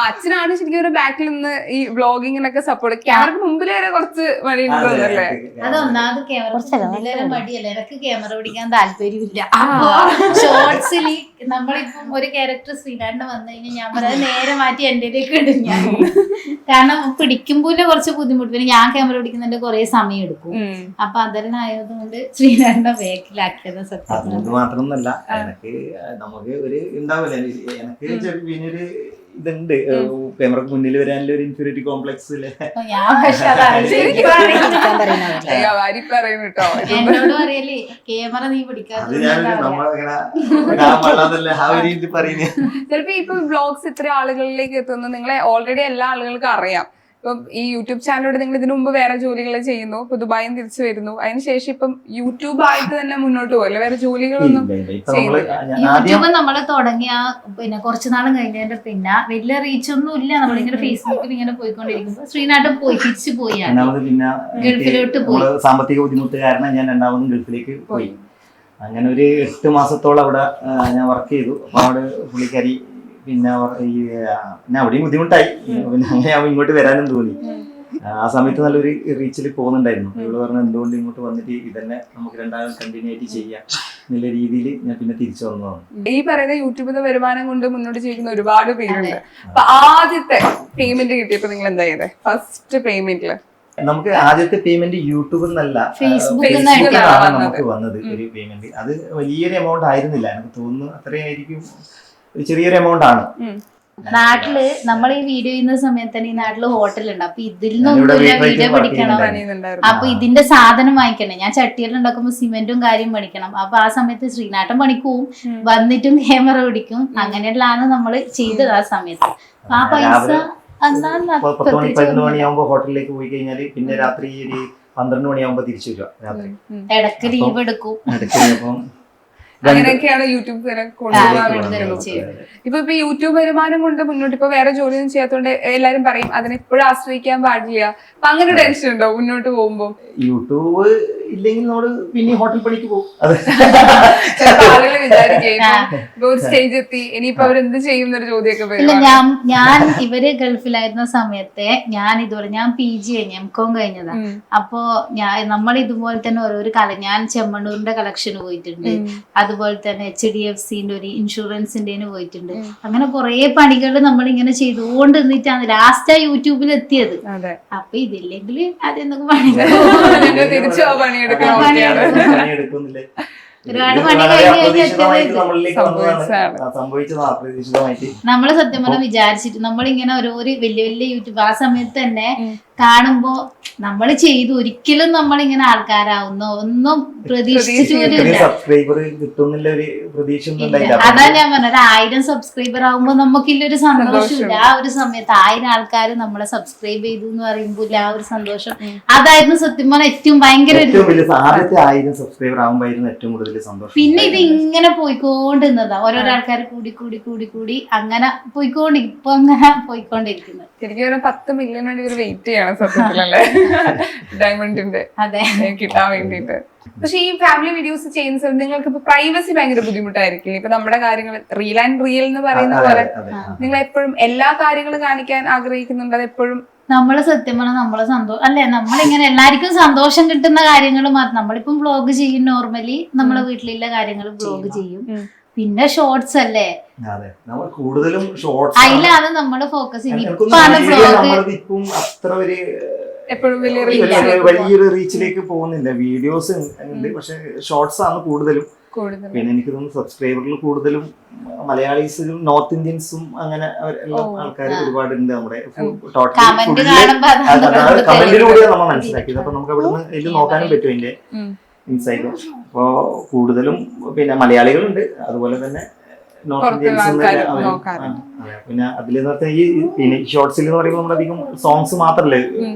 S1: അച്ഛനാണ് ശരിക്കും ഒരു ബാക്കിൽ നിന്ന് ഈ വ്ലോഗിങ്ങിനൊക്കെ സപ്പോർട്ട്. ക്യാമറക്ക് മുമ്പിൽ വരെ കുറച്ച് മടിയുണ്ടല്ലേ?
S2: അതൊന്നാമത് ക്യാമറ മടിയല്ല, എനിക്ക് ക്യാമറ പിടിക്കാൻ താല്പര്യമില്ല. അപ്പൊ ഷോർട്സിൽ നമ്മളിപ്പം ഒരു ക്യാരക്ടർ ശ്രീലാണ്ട് വന്നു കഴിഞ്ഞാൽ ഞാൻ പറയാം നേരെ മാറ്റി എന്റേലേക്ക് ഇടും ഞാൻ. കാരണം പിടിക്കുമ്പോൾ കുറച്ച് ബുദ്ധിമുട്ട്, പിന്നെ ഞാൻ ക്യാമറ പിടിക്കുന്നതിന്റെ കുറെ സമയം എടുക്കും. അപ്പൊ അതെല്ലാം ആയതുകൊണ്ട് ശ്രീലാണ്ട ബാക്കിലാക്കിയത് സത്യം.
S4: അതുകൊണ്ട് മാത്രമൊന്നല്ല, എനിക്ക് നമുക്ക് ഒരു ഉണ്ടാവില്ല, എനിക്ക് പിന്നൊരു ഇതുണ്ട് ക്യാമറക്ക് മുന്നിൽ വരാനുള്ള ഒരു ഇൻഫീരിയോറിറ്റി കോംപ്ലക്സ്.
S2: എന്നോട് പറയല്ലേ ക്യാമറ നീ പിടിക്കാതെ.
S1: ചിലപ്പോ ഇപ്പൊ വ്ലോഗ്സ് ഇത്ര ആളുകളിലേക്ക് എത്തുന്നു, നിങ്ങളെ ഓൾറെഡി എല്ലാ ആളുകൾക്കും അറിയാം. ഇപ്പം ഈ യൂട്യൂബ് ചാനലോട് നിങ്ങൾ ഇതിനു മുമ്പ് വേറെ ജോലികൾ ചെയ്യുന്നു, ഇപ്പൊ ദുബായിൽ തിരിച്ചു വരുന്നു, അതിനുശേഷം ഇപ്പം യൂട്യൂബ് ആയിട്ട് തന്നെ മുന്നോട്ട് പോകല്ലേ, വേറെ ജോലികളൊന്നും
S2: യൂട്യൂബ് നമ്മൾ തുടങ്ങിയ പിന്നെ കുറച്ചുനാളും കഴിഞ്ഞതിന്റെ പിന്നെ വലിയ റീച്ച് ഒന്നും ഇല്ല. നമ്മളിങ്ങനെ ഫേസ്ബുക്കിൽ ഇങ്ങനെ പോയിക്കൊണ്ടിരിക്കുമ്പോ ശ്രീനാട്ടം പോയി തിരിച്ചു പോയി
S4: പിന്നെ
S2: ഗൾഫിലോട്ട് പോയി.
S4: സാമ്പത്തിക ബുദ്ധിമുട്ട് കാരണം ഞാൻ രണ്ടാമതും ഗൾഫിലേക്ക് പോയി. അങ്ങനെ ഒരു 8 മാസത്തോളം അവിടെ ഞാൻ വർക്ക് ചെയ്തു. അപ്പൊ അവിടെ പുള്ളിക്കാരി പിന്നെ അവിടെയും ബുദ്ധിമുട്ടായി, പിന്നെ അങ്ങനെ ഇങ്ങോട്ട് വരാനും തോന്നി. ആ സമയത്ത് നല്ലൊരു റീച്ചിൽ പോകുന്നുണ്ടായിരുന്നു. ഇവള് പറഞ്ഞ എന്തുകൊണ്ട് ഇങ്ങോട്ട് വന്നിട്ട് ഇതന്നെ നമുക്ക് രണ്ടാമത് കണ്ടിന്യൂ ആയിട്ട് ചെയ്യാം എന്നുള്ള രീതിയിൽ ഞാൻ പിന്നെ തിരിച്ചു വന്നതാണ്.
S1: ഈ പറയുന്ന യൂട്യൂബിൽ നിന്ന് വരുമാനം കൊണ്ട് മുന്നോട്ട് ചെയ്യുന്ന ഒരുപാട് പേരുണ്ട്. അപ്പൊ ആദ്യത്തെ പേയ്മെന്റ് കിട്ടിയപ്പോ നിങ്ങൾ എന്താ ചെയ്തേ? ഫസ്റ്റ് പേയ്മെന്റില്
S4: നമുക്ക് ആദ്യത്തെ പേയ്മെന്റ് യൂട്യൂബിൽ നിന്നല്ല,
S2: ഫേസ്ബുക്കിലാണ്
S4: നമുക്ക് വന്നത് ഒരു പേയ്മെന്റ്. അത് വലിയൊരു എമൗണ്ട് ആയിരുന്നില്ല, എനിക്ക് തോന്നുന്നു അത്രയായിരിക്കും, ഒരു ചെറിയൊരു എമൗണ്ട് ആണ്.
S2: നാട്ടില് നമ്മൾ ഈ വീഡിയോ ചെയ്യുന്ന സമയത്ത് തന്നെ ഈ നാട്ടില് ഹോട്ടലുണ്ട്. അപ്പൊ ഇതിൽ നിന്നൊന്നുമില്ല വീഡിയോ പിടിക്കണം, അപ്പൊ ഇതിന്റെ സാധനം വാങ്ങിക്കണേ. ഞാൻ ചട്ടിയെല്ലാം ഉണ്ടാക്കുമ്പോ സിമെന്റും കാര്യം പഠിക്കണം. അപ്പൊ ആ സമയത്ത് ശ്രീനാട്ടം പണിക്കും വന്നിട്ടും ക്യാമറ പിടിക്കും. അങ്ങനെയുള്ളതാണ് നമ്മൾ ചെയ്തത് ആ സമയത്ത്. ആ പൈസ
S4: 10-11 മണിയാകുമ്പോ ഹോട്ടലിലേക്ക് പോയി കഴിഞ്ഞാല് പിന്നെ രാത്രി ഒരു 12 മണിയാകുമ്പോ തിരിച്ചു വരിക. രാത്രി
S2: ഇടക്ക് ലീവ് എടുക്കും.
S1: അങ്ങനെയൊക്കെയാണ് യൂട്യൂബ് ഇപ്പൊ യൂട്യൂബ് വരുമാനം കൊണ്ട് മുന്നോട്ട് ഇപ്പൊ വേറെ ജോലിയൊന്നും ചെയ്യാത്തോണ്ട് എല്ലാരും പറയും അതിനെപ്പോഴും ആശ്രയിക്കാൻ പാടില്ല. അപ്പൊ അങ്ങനെ ടെൻഷൻ ഉണ്ടോ മുന്നോട്ട് പോകുമ്പോ?
S4: യൂട്യൂബ് ഇല്ലെങ്കിൽ നമ്മള് പിന്നെ ഹോട്ടൽ പണിക്ക് പോകും.
S1: ആളുകൾ വിചാരിക്കും ഒരു സ്റ്റേജ് എത്തി ഇനിയിപ്പോ അവരെന്ത് ചെയ്യും എന്നൊരു ചോദ്യമൊക്കെ
S2: വരും. ഞാൻ ഇവര് ഗൾഫിലായിരുന്ന സമയത്തെ ഞാൻ ഇതുപോലെ ഞാൻ PG കഴിഞ്ഞ MCOM കഴിഞ്ഞതാ. അപ്പോ നമ്മൾ ഇതുപോലെ തന്നെ ഓരോരോ ഞാൻ ചെമ്മണ്ണൂരിന്റെ കളക്ഷന് പോയിട്ടുണ്ട്, അതുപോലെ തന്നെ HDFCന്റെ ഒരു ഇൻഷുറൻസിന്റെ പോയിട്ടുണ്ട്. അങ്ങനെ കുറെ പണികൾ നമ്മൾ ഇങ്ങനെ ചെയ്തുകൊണ്ട് നിന്നിട്ടാണ് ലാസ്റ്റ് ആ യൂട്യൂബിൽ എത്തിയത്. അപ്പൊ ഇതില്ലെങ്കിൽ അതെന്തൊക്കെ പണികൾ
S1: തിരിച്ചു
S4: പണിയെടുക്കുന്നില്ലേ,
S2: ഒരുപാട് പണി നമ്മള് സത്യം പറഞ്ഞാൽ വിചാരിച്ചിട്ട് നമ്മളിങ്ങനെ ഓരോ വലിയ വലിയ യൂട്യൂബ് ആ സമയത്ത് തന്നെ കാണുമ്പോ നമ്മൾ ചെയ്തു ഒരിക്കലും നമ്മളിങ്ങനെ ആൾക്കാരാവുന്നോ ഒന്നും പ്രതീക്ഷിച്ചു. അതാ ഞാൻ പറഞ്ഞത് 1000 സബ്സ്ക്രൈബർ ആവുമ്പോ നമുക്കില്ലൊരു സന്തോഷമില്ല. ആ ഒരു സമയത്ത് 1000 ആൾക്കാർ നമ്മളെ സബ്സ്ക്രൈബ് ചെയ്തു എന്ന് പറയുമ്പോൾ ആ ഒരു സന്തോഷം അതായിരുന്നു സത്യം പറഞ്ഞാൽ ഏറ്റവും ഭയങ്കര.
S4: ആദ്യത്തെ 1000 സബ്സ്ക്രൈബർ ആവുമ്പോഴായിരുന്നു ഏറ്റവും കൂടുതൽ കൂടുതൽ സന്തോഷം.
S2: പിന്നെ ഇത് ഇങ്ങനെ പോയിക്കൊണ്ടിരുന്നതാ, ഓരോരോ ആൾക്കാർ കൂടി കൂടി കൂടി കൂടി അങ്ങനെ ഇപ്പൊ അങ്ങനെ പോയിക്കൊണ്ടിരിക്കുന്നത്.
S1: ശരിക്കും 10 മില്യൺ വേണ്ടി ഒരു വെയിറ്റ് ചെയ്യണം സത്യത്തിലല്ലേ ഡയമണ്ടിന്റെ
S2: അതെ
S1: കിട്ടാൻ വേണ്ടിട്ട്. പക്ഷെ ഈ ഫാമിലി വീഡിയോസ് ചെയ്യുന്ന സമയത്ത് നിങ്ങൾക്ക് ഇപ്പൊ പ്രൈവസി ഭയങ്കര ബുദ്ധിമുട്ടായിരിക്കും. ഇപ്പൊ നമ്മുടെ കാര്യങ്ങൾ റിയൽ ആൻഡ് റിയൽ എന്ന് പറയുന്ന പോലെ നിങ്ങൾ എപ്പോഴും എല്ലാ കാര്യങ്ങളും കാണിക്കാൻ ആഗ്രഹിക്കുന്നുണ്ട്. അത് എപ്പോഴും
S2: നമ്മള് സത്യം പറഞ്ഞാൽ നമ്മളെ സന്തോഷം അല്ലെ, നമ്മളിങ്ങനെ എല്ലാവർക്കും സന്തോഷം കിട്ടുന്ന കാര്യങ്ങൾ മാത്രം. നമ്മളിപ്പം വ്ളോഗ് ചെയ്യും, നോർമലി നമ്മളെ വീട്ടിലുള്ള കാര്യങ്ങൾ വ്ളോഗ് ചെയ്യും. പിന്നെ ഷോർട്സ് അല്ലേ,
S4: കൂടുതലും
S2: അതിലാണ് നമ്മള് ഫോക്കസ് ചെയ്യുന്നത്.
S4: ഇപ്പം അത്ര ഒരു
S1: എപ്പോഴും
S4: വലിയൊരു റീച്ചിലേക്ക് പോകുന്നില്ല. വീഡിയോസ് ഉണ്ട്, പക്ഷെ ഷോർട്സ് ആണ് കൂടുതലും. പിന്നെ എനിക്ക് തോന്നുന്നു സബ്സ്ക്രൈബറിൽ കൂടുതലും മലയാളീസും നോർത്ത് ഇന്ത്യൻസും അങ്ങനെ ആൾക്കാർ ഒരുപാടുണ്ട്. നമ്മുടെ കമന്റിലൂടെ നമ്മൾ മനസ്സിലാക്കിയത്. അപ്പൊ നമുക്ക് അവിടുന്ന് ഇത് നോക്കാനും പറ്റും ഇതിന്റെ ഇൻസൈറ്റ്. അപ്പോ കൂടുതലും പിന്നെ മലയാളികളുണ്ട്, അതുപോലെ തന്നെ നോർത്ത് ഇന്ത്യൻസും. പിന്നെ അതിലെന്ന് പറഞ്ഞാൽ ഈ പിന്നെ ഷോർട്സിൽ എന്ന് പറയുമ്പോൾ നമ്മളധികം സോങ്സ് മാത്രമല്ലേ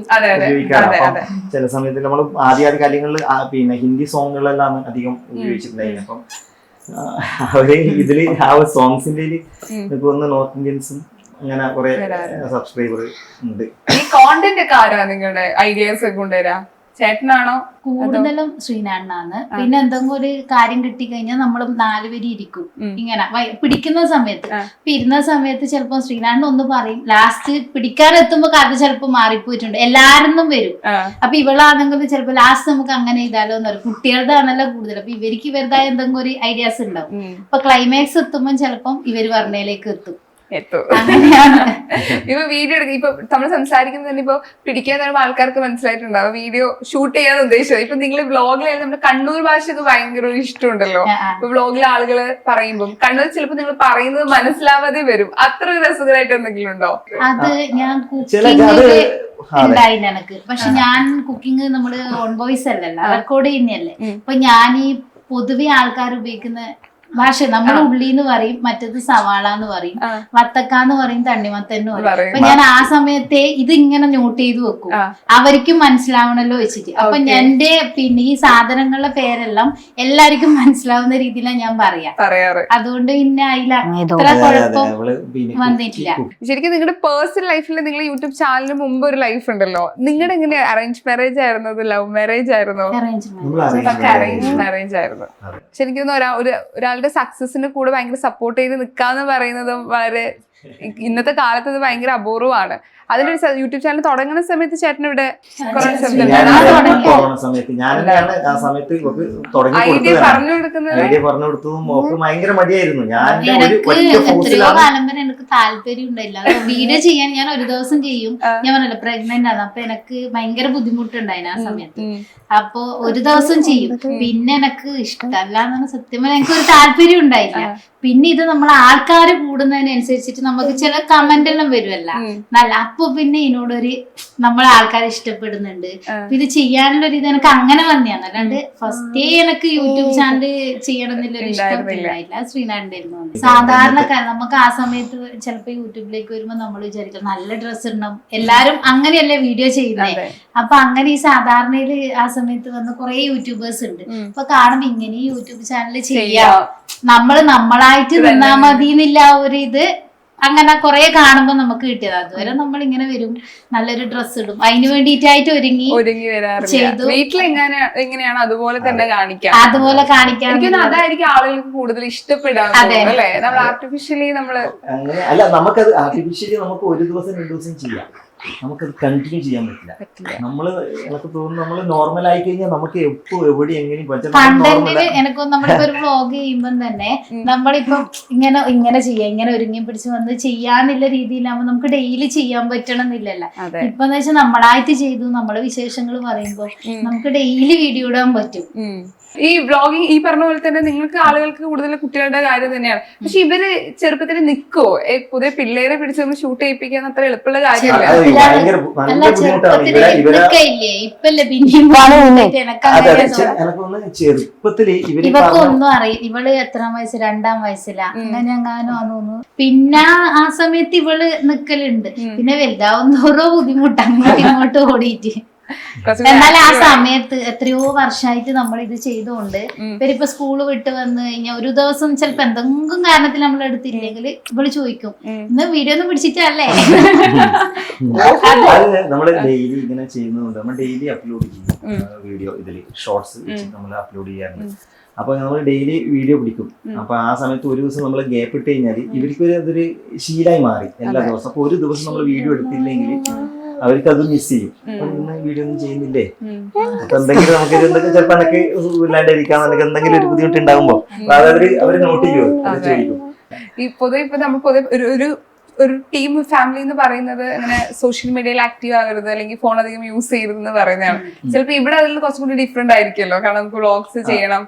S4: ഉപയോഗിക്കാറ്. അപ്പം ചില സമയത്ത് നമ്മൾ ആദ്യ കാര്യങ്ങളിൽ പിന്നെ ഹിന്ദി സോങ്ങുകളെല്ലാം അധികം ഉപയോഗിച്ചിട്ടുണ്ടായിരുന്നു. അപ്പം അവര് ഇതില് ആ സോങ്സിന്റെ എനിക്ക് ഒന്ന് നോർത്ത് ഇന്ത്യൻസും അങ്ങനെ കുറെ സബ്സ്ക്രൈബർ ഉണ്ട്.
S1: ഈ കോണ്ടന്റ് ഒക്കെ ആരാ നിങ്ങളുടെ ഐഡിയാസ് ഒക്കെ കൊണ്ടുവരാ? ചേട്ടനാണോ?
S2: കൂടുതലും ശ്രീനാഥനാണ്. പിന്നെ എന്തെങ്കിലും ഒരു കാര്യം കിട്ടിക്കഴിഞ്ഞാൽ നമ്മൾ 4 പേര് ഇരിക്കും ഇങ്ങനെ പിടിക്കുന്ന സമയത്ത്. ഇരുന്ന സമയത്ത് ചിലപ്പോ ശ്രീനാഥൻ ഒന്ന് പറയും, ലാസ്റ്റ് പിടിക്കാനെത്തുമ്പോ കഥ ചിലപ്പോ മാറിപ്പോയിട്ടുണ്ട്, എല്ലാരും വരും. അപ്പൊ ഇവളാണെങ്കിൽ ചിലപ്പോ ലാസ്റ്റ് നമുക്ക് അങ്ങനെ ചെയ്താലോ എന്ന് പറയും. കുട്ടികളുടെ ആണല്ലോ കൂടുതൽ, അപ്പൊ ഇവർക്ക് ഇവരുടേതായ എന്തെങ്കിലും ഒരു ഐഡിയാസ് ഉണ്ടാവും. അപ്പൊ ക്ലൈമാക്സ് എത്തുമ്പോൾ ചിലപ്പം ഇവര് പറഞ്ഞതിലേക്ക് എത്തും.
S1: ഇപ്പൊ വീഡിയോ എടുക്കും. ഇപ്പൊ നമ്മൾ സംസാരിക്കുന്നത് തന്നെ ഇപ്പൊ പിടിക്കാൻ തരുമ്പോ ആൾക്കാർക്ക് മനസ്സിലായിട്ടുണ്ടാവും വീഡിയോ ഷൂട്ട് ചെയ്യാൻ ഉദ്ദേശിച്ചത്. ഇപ്പൊ നിങ്ങൾ വ്ളോഗിലായാലും നമ്മുടെ കണ്ണൂർ ഭാഷയൊക്കെ ഭയങ്കര ഒരു ഇഷ്ടമുണ്ടല്ലോ. ഇപ്പൊ വ്ളോഗിലെ ആളുകള് പറയുമ്പോൾ കണ്ണൂർ ചിലപ്പോ നിങ്ങൾ പറയുന്നത് മനസ്സിലാവാതെ വരും. അത്ര രസകരമായിട്ട് എന്തെങ്കിലും ഉണ്ടോ?
S2: അത് ഞാൻ കുക്കിംഗ് ഉണ്ടായിരുന്നു എനിക്ക്. പക്ഷെ ഞാൻ കുക്കിംഗ് നമ്മള് ഓൺ വോയിസ് അല്ലല്ലോ, റെക്കോർഡ് ചെയ്യുന്നതല്ലേ. അപ്പൊ ഞാൻ ഈ പൊതുവെ ആൾക്കാർ ഉപയോഗിക്കുന്ന ഭാഷ നമ്മൾ ഉള്ളിന്ന് പറയും, മറ്റത് സവാള എന്ന് പറയും, വത്തക്കാന്ന് പറയും, തണ്ണിമത്തന്ന് പറയും. അപ്പൊ ഞാൻ ആ സമയത്തെ ഇത് ഇങ്ങനെ നോട്ട് ചെയ്ത് വെക്കും, അവർക്കും മനസ്സിലാവണല്ലോ വെച്ചിട്ട്. അപ്പൊ എന്റെ പിന്നെ ഈ സാധനങ്ങളുടെ പേരെല്ലാം എല്ലാവർക്കും മനസ്സിലാവുന്ന രീതിയിലാണ് ഞാൻ പറയാറ്. അതുകൊണ്ട് പിന്നെ അതിൽ അത്ര കുഴപ്പം വന്നിട്ടില്ല.
S1: ശരിക്കും നിങ്ങളുടെ പേഴ്സണൽ ലൈഫിൽ നിങ്ങൾ യൂട്യൂബ് ചാനലിന് മുമ്പ് ഒരു ലൈഫ് ഉണ്ടല്ലോ. നിങ്ങളുടെ എങ്ങനെ അറേഞ്ച് മാരേജ് ആയിരുന്നു, ലവ് മാരേജ് ആയിരുന്നു? അറേഞ്ച് മാരേജ് ആയിരുന്നു. ശരിക്കും ഒരാളുടെ സക്സസിന് കൂടെ ഭയങ്കര സപ്പോർട്ട് ചെയ്ത് നിൽക്കാന്ന് പറയുന്നത് വളരെ ഇന്നത്തെ കാലത്ത് ഇത് ഭയങ്കര അപൂർവമാണ്. അതിലൊരു യൂട്യൂബ് ചാനൽ തുടങ്ങുന്ന സമയത്ത് ചേട്ടൻ ഇവിടെ ഐഡിയ പറഞ്ഞു
S4: കൊടുത്തതും ഭയങ്കര മടിയായിരുന്നു.
S2: എത്രയോ കാലം വരെ എനിക്ക് താല്പര്യം ഉണ്ടായില്ല വീഡിയോ ചെയ്യാൻ. ഞാൻ ഒരു ദിവസം ചെയ്യും, ഞാൻ പറഞ്ഞല്ലോ പ്രഗ്നന്റ് ആണ്, അപ്പൊ എനിക്ക് ഭയങ്കര ബുദ്ധിമുട്ടുണ്ടായിരുന്നു ആ സമയത്ത്. അപ്പൊ ഒരു ദിവസം ചെയ്യും, പിന്നെ എനിക്ക് ഇഷ്ടമല്ല സത്യം എനിക്ക് ഒരു താല്പര്യം ഉണ്ടായില്ല. പിന്നെ ഇത് നമ്മൾ ആൾക്കാര് കൂടുന്നതിനനുസരിച്ചിട്ട് നമുക്ക് ചില കമന്റ് എല്ലാം വരുമല്ല നല്ല. അപ്പൊ പിന്നെ ഇതിനോടൊരു നമ്മളെ ആൾക്കാരെ ഇഷ്ടപ്പെടുന്നുണ്ട്, ഇത് ചെയ്യാനുള്ള ഒരു ഇത് എനിക്ക് അങ്ങനെ വന്നെയാണ്. അല്ലാണ്ട് ഫസ്റ്റേ എനിക്ക് യൂട്യൂബ് ചാനൽ ചെയ്യണം എന്നുള്ളൊരു ഇഷ്ടപ്പെട്ടില്ല. ശ്രീനാഥിന്റെ സാധാരണക്കാരൻ നമുക്ക് ആ സമയത്ത് ചിലപ്പോ യൂട്യൂബിലേക്ക് വരുമ്പോ നമ്മൾ വിചാരിക്കും നല്ല ഡ്രസ്സ് ഇടണം, എല്ലാരും അങ്ങനെയല്ലേ വീഡിയോ ചെയ്യുന്നത്. അപ്പൊ അങ്ങനെ ഈ സാധാരണയില് ആ സമയത്ത് വന്ന് കുറെ യൂട്യൂബേഴ്സ് ഉണ്ട്. അപ്പൊ കാണുമ്പോ ഇങ്ങനെ യൂട്യൂബ് ചാനൽ ചെയ്യാം, നമ്മളായിട്ട് നിന്നാ മതി എന്നില്ല ഒരു ഇത് അങ്ങനെ കുറെ കാണുമ്പോ നമുക്ക് കിട്ടിയത്. അതുവരെ നമ്മൾ ഇങ്ങനെ വരും, നല്ലൊരു ഡ്രസ്സ് ഇടും, അതിന് വേണ്ടിയിട്ടായിട്ട് ഒരുങ്ങി
S1: വരാറില്ല. വീട്ടിൽ എങ്ങനെയാണ് അതുപോലെ തന്നെ
S2: അതുപോലെ കാണിക്കാൻ
S1: അതായിരിക്കും ആളുകൾക്ക് കൂടുതൽ ഇഷ്ടപ്പെടാൻ അല്ലേ. നമ്മൾ ആർട്ടിഫിഷ്യലി
S4: അങ്ങനെ അല്ല, നമുക്കത് ആർട്ടിഫിഷ്യലി നമുക്ക് ഒരു ദിവസം 2 ദിവസം ചെയ്യാം, നമുക്കത് കണ്ടിന്യൂ ചെയ്യാൻ പറ്റില്ല. നമ്മള് എനിക്ക് തോന്നുന്നു നമ്മള് നോർമൽ ആയി കഴിഞ്ഞാൽ നമുക്ക് എപ്പോ എവിടെ എങ്ങനെയും
S2: കണ്ടന്റിന് എനിക്കൊന്നും നമ്മളിപ്പോ ഒരു വ്ളോഗ് ചെയ്യുമ്പോൾ തന്നെ നമ്മളിപ്പം ഇങ്ങനെ ചെയ്യാം, ഇങ്ങനെ ഒരുങ്ങി പിടിച്ച് വന്ന് ചെയ്യാന്നുള്ള രീതിയിലാവുമ്പോ നമുക്ക് ഡെയിലി ചെയ്യാൻ പറ്റണം എന്നില്ലല്ലോ. ഇപ്പൊ വെച്ചാൽ നമ്മളായിട്ട് ചെയ്തു നമ്മളെ വിശേഷങ്ങൾ പറയുമ്പോ നമുക്ക് ഡെയിലി വീഡിയോ ഇടാൻ പറ്റും.
S1: ഈ വ്ളോഗിങ് ഈ പറഞ്ഞ പോലെ തന്നെ നിങ്ങൾക്ക് ആളുകൾക്ക് കൂടുതൽ കുട്ടികളുടെ കാര്യം തന്നെയാണ്. പക്ഷെ ഇവര് ചെറുപ്പത്തിൽ നിൽക്കുവോ? പുതിയ പിള്ളേരെ പിടിച്ച് നമ്മൾ ഷൂട്ട് ചെയ്യിപ്പിക്കാൻ അത്ര എളുപ്പമുള്ള കാര്യമല്ല.
S2: ഇവക്കൊന്നും അറിയില്ല. ഇവള് എത്രാം വയസ്സ്, 2ാം വയസ്സിലാ അങ്ങനെ എങ്ങാനോ തോന്നുന്നു. പിന്നെ ആ സമയത്ത് ഇവള് നിക്കലുണ്ട്. പിന്നെ വലുതാവുന്നോരോ ബുദ്ധിമുട്ട് അങ്ങോട്ട് ഇങ്ങോട്ട് ഓടിയിട്ട് എന്നാൽ ആ സമയത്ത് എത്രയോ വർഷമായിട്ട് നമ്മൾ ഇത് ചെയ്തുകൊണ്ട് ഇവരിപ്പോ സ്കൂള് വിട്ട് വന്ന് കഴിഞ്ഞാൽ ഒരു ദിവസം ചിലപ്പോ എന്തെങ്കിലും കാരണത്തിൽ നമ്മൾ എടുത്തില്ലെങ്കിൽ ഇവള് ചോദിക്കും ഇന്ന് വീഡിയോ ഒന്നും പിടിച്ചിട്ടല്ലേ.
S4: അത് നമ്മള് ഡെയിലി ഇങ്ങനെ ചെയ്യുന്നതുകൊണ്ട് നമ്മൾ ഡെയിലി അപ്ലോഡ് ചെയ്യും വീഡിയോ, ഇതില് ഷോർട്സ് വെച്ച് നമ്മൾ അപ്ലോഡ് ചെയ്യാറുണ്ട്. അപ്പൊ നമ്മൾ ഡെയിലി വീഡിയോ പിടിക്കും. അപ്പൊ ആ സമയത്ത് ഒരു ദിവസം നമ്മൾ ഗ്യാപ്പ് ഇട്ട് കഴിഞ്ഞാൽ ഇവർക്ക് അതൊരു ശീലമായി മാറി എല്ലാ ദിവസവും. അപ്പൊ ഒരു ദിവസം നമ്മൾ വീഡിയോ എടുത്തില്ലെങ്കിൽ അവർക്ക് അത് മിസ് ചെയ്യും. അപ്പൊ ഇന്ന് വീഡിയോ ഒന്നും ചെയ്യുന്നില്ലേ, അപ്പൊ എന്തെങ്കിലും നമുക്ക് എന്തൊക്കെ ചിലപ്പോ എനിക്ക് ഇല്ലാണ്ടിരിക്കാൻ എന്തെങ്കിലും ഒരു ബുദ്ധിമുട്ട് ഉണ്ടാകുമ്പോ അവര് നോട്ട് ചെയ്യുമോ, അത് ചോദിക്കും.
S1: ഈ പൊതുവെ ഇപ്പൊ നമ്മൾ പൊതുവെ ഒരു ടീം ഫാമിലി എന്ന് പറയുന്നത് അങ്ങനെ സോഷ്യൽ മീഡിയയിൽ ആക്റ്റീവ് ആകരുത് അല്ലെങ്കിൽ ഫോൺ അധികം യൂസ് ചെയ്യരുതെന്ന് പറയുന്നതാണ്. ചിലപ്പോ ഇവിടെ അതിൽ കുറച്ചും കൂടി ഡിഫറെന്റ് ആയിരിക്കുമല്ലോ, കാരണം നമുക്ക് വ്ളോഗ്സ് ചെയ്യണം.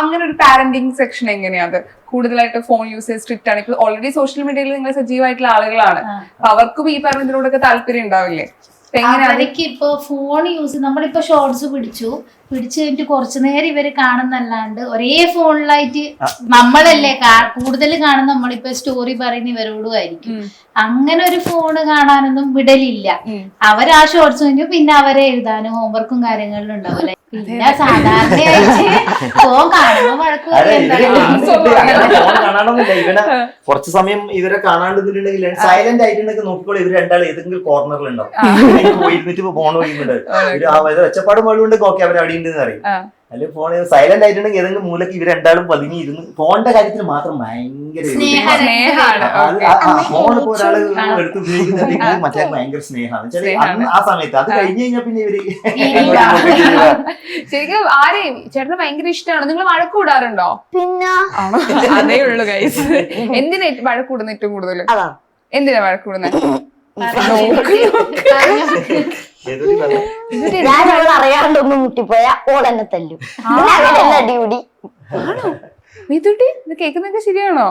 S1: അങ്ങനെ ഒരു പാരന്റിങ് സെക്ഷൻ എങ്ങനെയാ? അത് കൂടുതലായിട്ട് ഫോൺ യൂസേജ് സ്ട്രിക്റ്റ് ആണ്. ഇപ്പൊ ഓൾറെഡി സോഷ്യൽ മീഡിയയിൽ നിങ്ങൾ സജീവമായിട്ടുള്ള ആളുകളാണ്, അപ്പൊ അവർക്കും ഈ പറഞ്ഞതിനോടൊക്കെ താല്പര്യം ഉണ്ടാവില്ലേ?
S2: അവർക്ക് ഇപ്പൊ ഫോൺ യൂസ് നമ്മളിപ്പോ ഷോർട്സ് പിടിച്ചു കഴിഞ്ഞിട്ട് കുറച്ചു നേരം ഇവര് കാണുന്നല്ലാണ്ട് ഒരേ ഫോണിലായിട്ട് നമ്മളല്ലേ കൂടുതൽ കാണുന്ന, നമ്മളിപ്പോ സ്റ്റോറി പറയുന്ന ഇവരോടും ആയിരിക്കും. അങ്ങനെ ഒരു ഫോണ് കാണാനൊന്നും വിടലില്ല. അവർ ആ ഷോർട്സ് കഴിഞ്ഞു പിന്നെ അവരെ എഴുതാനും ഹോംവർക്കും കാര്യങ്ങളിലും ഉണ്ടാവില്ല. പിന്നെ സാധാരണയായിട്ട് ഫോൺ കാണുമ്പോ വഴക്ക്
S4: ഇവനെ കുറച്ച് സമയം ഇവരെ കാണാണ്ടിട്ടുണ്ടെങ്കിൽ സൈലന്റ് ആയിട്ടുണ്ടെങ്കിൽ നോക്കിക്കോളൂ, ഇവര് രണ്ടാളും ഏതെങ്കിലും കോർണറിലുണ്ടാവും പോയിരുന്നിട്ട് ഫോൺ വയ്ക്കുന്നുണ്ട്. ഒച്ചപ്പാടും വെള്ളമുണ്ടെങ്കിൽ ഓക്കെ അവർ അവിടെ ഉണ്ടെന്ന് അറിയും. അല്ലെങ്കിൽ ഫോൺ സൈലന്റ് ആയിട്ടുണ്ടെങ്കിൽ ഏതെങ്കിലും മൂലക്ക് ഇവർ രണ്ടാളും പതിഞ്ഞിരുന്ന് ഫോണിന്റെ കാര്യത്തിൽ മാത്രം ഭയങ്കര ഫോൺ ഇപ്പൊ ഒരാള് എടുത്ത് ഉപയോഗിക്കുന്നുണ്ടെങ്കിൽ മറ്റേ ഭയങ്കര സ്നേഹമാണ് ആ സമയത്ത്. അത് കഴിഞ്ഞ് കഴിഞ്ഞാൽ പിന്നെ ഇവര്
S1: ശരിക്കും ആരെയും ചേട്ടന് ഭയങ്കര ഇഷ്ടമാണ്. നിങ്ങൾ വഴക്ക് കൂടാറുണ്ടോ?
S3: പിന്നെ
S1: അതേ ഉള്ളു ഗൈസ്. എന്തിനാ വഴക്ക് കൂടുന്ന ഏറ്റവും കൂടുതൽ? എന്തിനാ വഴക്ക് കൂടുന്നത്?
S3: ഞാൻ അവൾ അറിയാണ്ടൊന്നും മുട്ടിപ്പോയാ ഓളെന്നെ തല്ലും. അടിപൊളി
S1: ആണോ മീതുട്ടി? ഇത് കേൾക്കുന്നൊക്കെ ശരിയാണോ?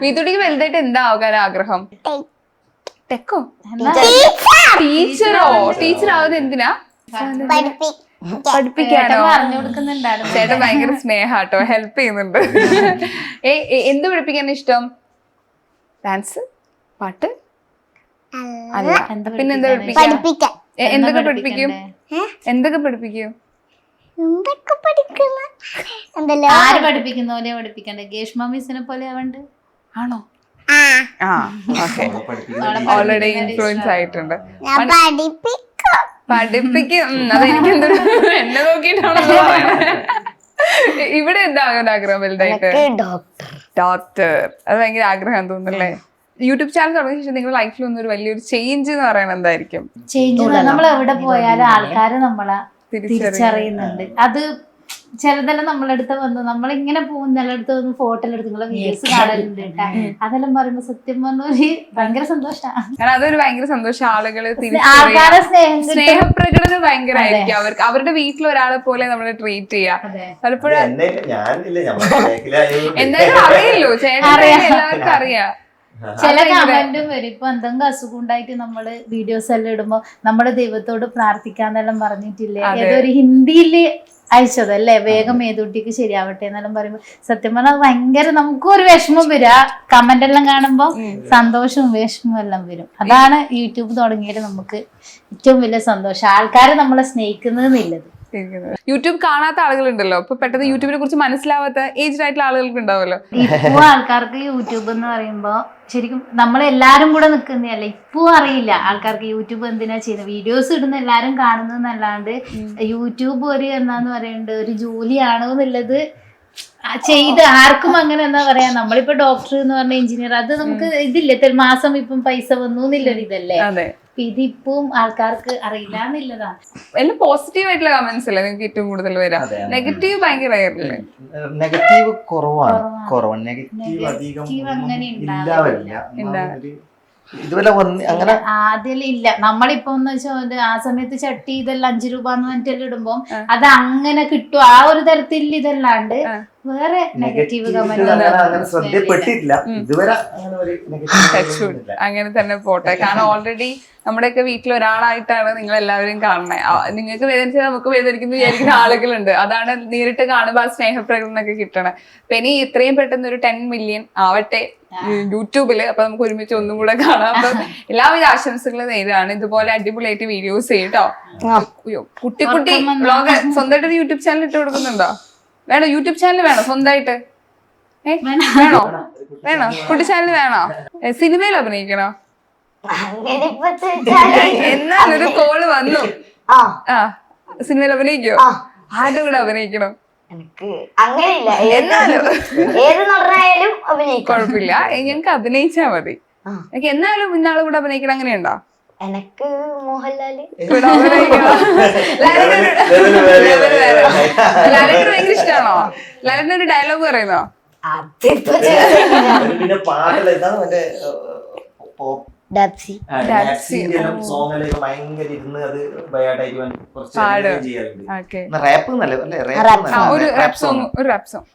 S1: മീതുട്ടിക്ക് വലുതായിട്ട് എന്താ ആകാൻ ആഗ്രഹം? ടെക്കോ? ടീച്ചറോ? ടീച്ചർ ആവുന്നത് എന്തിനാ? പഠിപ്പിക്കാനോ? ചേട്ടൻ ഭയങ്കര സ്നേഹാട്ടോ, ഹെൽപ്പ് ചെയ്യുന്നുണ്ട്. എന്ത് പഠിപ്പിക്കാൻ ഇഷ്ടം? ഡാൻസ്, പാട്ട്? അല്ല, പിന്നെ എന്താ പഠിപ്പിക്കാം? എന്തൊക്കെ പഠിപ്പിക്കും? എന്തൊക്കെ പഠിപ്പിക്കും?
S2: ആര് പഠിപ്പിക്കുന്ന പോലെ പഠിപ്പിക്കണ്ടേ? ഗേഷ്മ മിസ്സിനെ പോലെ ആവണ്ട്.
S1: ആണോ? ആ ഓക്കെ, ഓൾറെഡി ഇൻഫ്ലുവൻസ് ആയിട്ടുണ്ട്. പഠിപ്പിക്കും. അതെനിക്കെന്തൊരു എന്നെ നോക്കിയിട്ടാണല്ലോ പറയുന്നത്. ഇവിടെ എന്താ ആഗ്രഹം വലുതായിട്ട്? ഡോക്ടർ. അത് ഭയങ്കര ആഗ്രഹം തോന്നുന്നല്ലേ? യൂട്യൂബ് ചാനൽ തുടങ്ങിയ ശേഷം നിങ്ങളുടെ ലൈഫിൽ ഒന്നും ഒരു വലിയൊരു ചേഞ്ച് എന്ന് പറയുന്നത് എന്തായിരിക്കും?
S2: ചേഞ്ച് നമ്മൾ എവിടെ പോയാലും ആൾക്കാര് നമ്മളെ തിരിച്ചറിയുന്നുണ്ട്. അത് ചിലതെല്ലാം നമ്മളടുത്ത് വന്ന് നമ്മളിങ്ങനെ പോകുന്നിടത്ത് വന്ന് ഫോട്ടോ എടുത്ത് നിങ്ങളെ വീഡിയോസ് കാണലുണ്ട് കേട്ടാ. അതെല്ലാം പറയുമ്പോ സത്യം പറഞ്ഞ ഭയങ്കര സന്തോഷമാണ്.
S1: കാരണം അതൊരു ഭയങ്കര സന്തോഷം. ആളുകള്
S2: ആൾക്കാരെ
S1: സ്നേഹപ്രകടനം ഭയങ്കര ആയിരിക്കും. അവർക്ക് അവരുടെ വീട്ടിൽ ഒരാളെ പോലെ നമ്മളെ ട്രീറ്റ് ചെയ്യാം. പലപ്പോഴും എന്തായാലും അറിയല്ലോ ചേട്ടൻ, എല്ലാവർക്കും അറിയാം.
S2: ചില കമന്റും വരും. ഇപ്പൊ എന്തെങ്കിലും അസുഖം ഉണ്ടായിട്ട് നമ്മള് വീഡിയോസ് എല്ലാം ഇടുമ്പോ നമ്മള് ദൈവത്തോട് പ്രാർത്ഥിക്കാന്നെല്ലാം പറഞ്ഞിട്ടില്ലേ? ഏതൊരു ഹിന്ദിയില് അയച്ചതല്ലേ, വേഗം മേതുട്ടിക്ക് ശരിയാവട്ടെ എന്നെല്ലാം പറയുമ്പോ സത്യം പറഞ്ഞാൽ ഭയങ്കര നമുക്കും ഒരു വിഷമം വരും. ആ കമന്റ് എല്ലാം കാണുമ്പോ സന്തോഷവും വിഷമവും എല്ലാം വരും. അതാണ് യൂട്യൂബ് തുടങ്ങിയത് നമുക്ക് ഏറ്റവും വലിയ സന്തോഷം, ആൾക്കാര് നമ്മളെ സ്നേഹിക്കുന്നതെന്നുള്ളത്.
S1: യൂട്യൂബ് കാണാത്ത ആളുകളുണ്ടല്ലോ, ഇപ്പൊ പെട്ടെന്ന് യൂട്യൂബിനെ കുറിച്ച് മനസ്സിലാവാത്ത ഏജ്ഡ് ആയിട്ടുള്ള ആളുകൾക്ക് ഉണ്ടാവുമല്ലോ.
S2: ഇപ്പൊ ആൾക്കാർക്ക് യൂട്യൂബ് എന്ന് പറയുമ്പോ ശരിക്കും നമ്മളെല്ലാരും കൂടെ നിൽക്കുന്നതല്ലേ, ഇപ്പൊ അറിയില്ല ആൾക്കാർക്ക് യൂട്യൂബ് എന്തിനാ ചെയ്യുന്നത്. വീഡിയോസ് ഇടുന്ന എല്ലാരും കാണുന്നല്ലാണ്ട് യൂട്യൂബ് ഒരു എന്താന്ന് പറയണ്ട് ഒരു ജോലിയാണോ എന്നുള്ളത് ചെയ്ത് ആർക്കും അങ്ങനെ എന്താ പറയാ. നമ്മളിപ്പോ ഡോക്ടർ എന്ന് പറഞ്ഞ എഞ്ചിനീയർ, അത് നമുക്ക് ഇതില്ല മാസം ഇപ്പം പൈസ വന്നു എന്നുള്ളൊരു ഇതല്ലേ. ഇതിപ്പം ആൾക്കാർക്ക് അറിയില്ല എന്നുള്ളതാണ്.
S1: എല്ലാം പോസിറ്റീവ് ആയിട്ടുള്ള കമന്റ്സ് അല്ലേ നിങ്ങൾക്ക് ഏറ്റവും കൂടുതൽ വരാം? നെഗറ്റീവ് ഭയങ്കര
S4: നെഗറ്റീവ് കുറവാണ്. നെഗറ്റീവ് അധികം ഇതുപോലെ അങ്ങനെ
S2: ആദ്യം ഇല്ല. നമ്മളിപ്പോ എന്ന് വെച്ചാൽ ആ സമയത്ത് ചട്ടി ഇതെല്ലാം 5 രൂപ എന്ന് പറഞ്ഞിട്ടെല്ലാം ഇടുമ്പോ അത് അങ്ങനെ കിട്ടും. ആ ഒരു തരത്തിൽ ഇതല്ലാണ്ട് വേറെ നെഗറ്റീവ്
S4: നെഗറ്റീവ് അങ്ങനെ ശ്രദ്ധപ്പെട്ടിട്ടില്ല ഇതുവരെ. അങ്ങനെ ഒരു നെഗറ്റീവ്
S1: അങ്ങനെ തന്നെ പോട്ടെ. കാരണം ഓൾറെഡി നമ്മുടെയൊക്കെ വീട്ടിൽ ഒരാളായിട്ടാണ് നിങ്ങൾ എല്ലാവരും കാണുന്നത്. നിങ്ങൾക്ക് വേദനിച്ചാൽ നമുക്ക് വേദനിക്കുന്നു വിചാരിക്കുന്ന ആളുകളുണ്ട്. അതാണ് നേരിട്ട് കാണുമ്പോൾ ആ സ്നേഹപ്രകടനമൊക്കെ കിട്ടണത്. അപ്പൊ ഇനി ഇത്രയും പെട്ടെന്ന് ഒരു 10 മില്യൺ ആവട്ടെ യൂട്യൂബില്. അപ്പൊ നമുക്ക് ഒരുമിച്ച് ഒന്നും കൂടെ കാണാം. അപ്പൊ എല്ലാവിധ ആശംസകളും നേരാണ്. ഇതുപോലെ അടിപൊളിയായിട്ട് വീഡിയോസ് ചെയ്യട്ടോ. കുട്ടി കുട്ടി വ്ളോഗ് സ്വന്തമായിട്ട് ഒരു യൂട്യൂബ് ചാനൽ ഇട്ട് കൊടുക്കുന്നുണ്ടോ? വേണോ? യൂട്യൂബ് ചാനൽ വേണോ സ്വന്തമായിട്ട്? വേണോ? വേണോ? കുട്ടി ചാനൽ വേണോ? സിനിമയിൽ അഭിനയിക്കണോ? എന്നാലൊരു കോള് വന്നു. ആ സിനിമയിൽ അഭിനയിക്കോ? ആരുടെ കൂടെ അഭിനയിക്കണോ?
S5: എനിക്ക് അങ്ങനെയില്ല,
S1: എന്നാലും
S5: ഏത് നടനായാലും അഭിനയിക്കും,
S1: കുഴപ്പമില്ല. ഞങ്ങക്ക് അഭിനയിച്ചാ മതി. എനിക്ക് എന്നാലും ഇന്നാളെ കൂടെ അഭിനയിക്കണം അങ്ങനെയുണ്ടോ?
S5: എനിക്ക് മോഹൻലാല്
S1: ഇവിടെ അഭിനയിക്കണം. ലാലേട്ടന് ഭയങ്കര ഇഷ്ടാണോ? ലാലേട്ടന് ഒരു ഡയലോഗ് പറയുന്നോ?
S5: അതിപ്പോ
S4: പിന്നെ പാട്ടല്ല ഇതാണ് മറ്റേ
S5: ഡബ്സി
S4: സോങ്ങിലൊക്കെ ഭയങ്കര ഇരുന്ന് അത് ബയോട്ടായിട്ട് കുറച്ച് ചെയ്യാറുണ്ട്. റാപ്പ്
S1: ഒരു റാപ്പ് സോങ്, ഒരു റാപ്പ് സോങ്.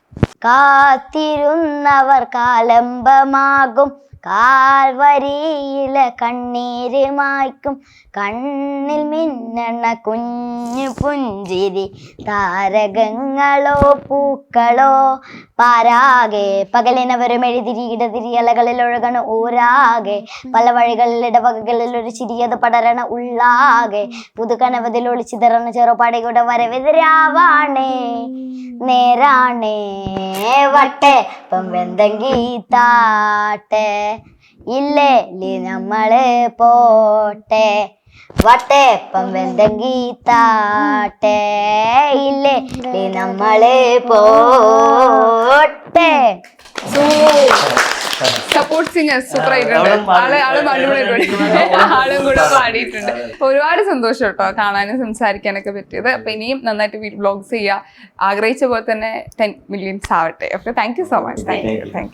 S5: കാത്തിരുന്നവർ കാലംബമാകും, കാൽവരിയിലെ കണ്ണീര് മായ്ക്കും, കണ്ണിൽ മിന്നണ കുഞ്ഞു പുഞ്ചിരി, താരകങ്ങളോ പൂക്കളോ പാരാകെ, പകലിനവരും എഴുതിരി ഇടതിരി അലകളിൽ ഒഴുകണ ഊരാകെ, പല വഴികളിൽ ഇടവകകളിൽ ഒരു ചിരിയത് പടരണ ഉള്ളാകെ, പുതുകനവതിൽ ഒളിച്ചിതറണ ചെറുപാടികൂടെ വരവെതിരാവാണേ നേരാണേ വട്ടെ വെന്തങ്കി താട്ടെ ഇല്ലേ നമ്മള് പോട്ടെ, വട്ടേപ്പം വെന്തങ്കി താട്ടെ ഇല്ലേ നമ്മള് പോട്ടെ.
S1: സപ്പോർട്ട് സിംഗർ സൂപ്പർ ആയിട്ടുണ്ട്. ആളും അടിപൊളിയായിട്ടുണ്ട്. ആളും കൂടെ പാടിയിട്ടുണ്ട്. അപ്പൊ ഒരുപാട് സന്തോഷം കേട്ടോ കാണാനും സംസാരിക്കാനൊക്കെ പറ്റിയത്. അപ്പൊ ഇനിയും നന്നായിട്ട് വ്ലോഗ്സ് ചെയ്യുക. ആഗ്രഹിച്ച പോലെ തന്നെ 10 മില്യൺസ് ആവട്ടെ. അപ്പൊ thank you so much. Thank you.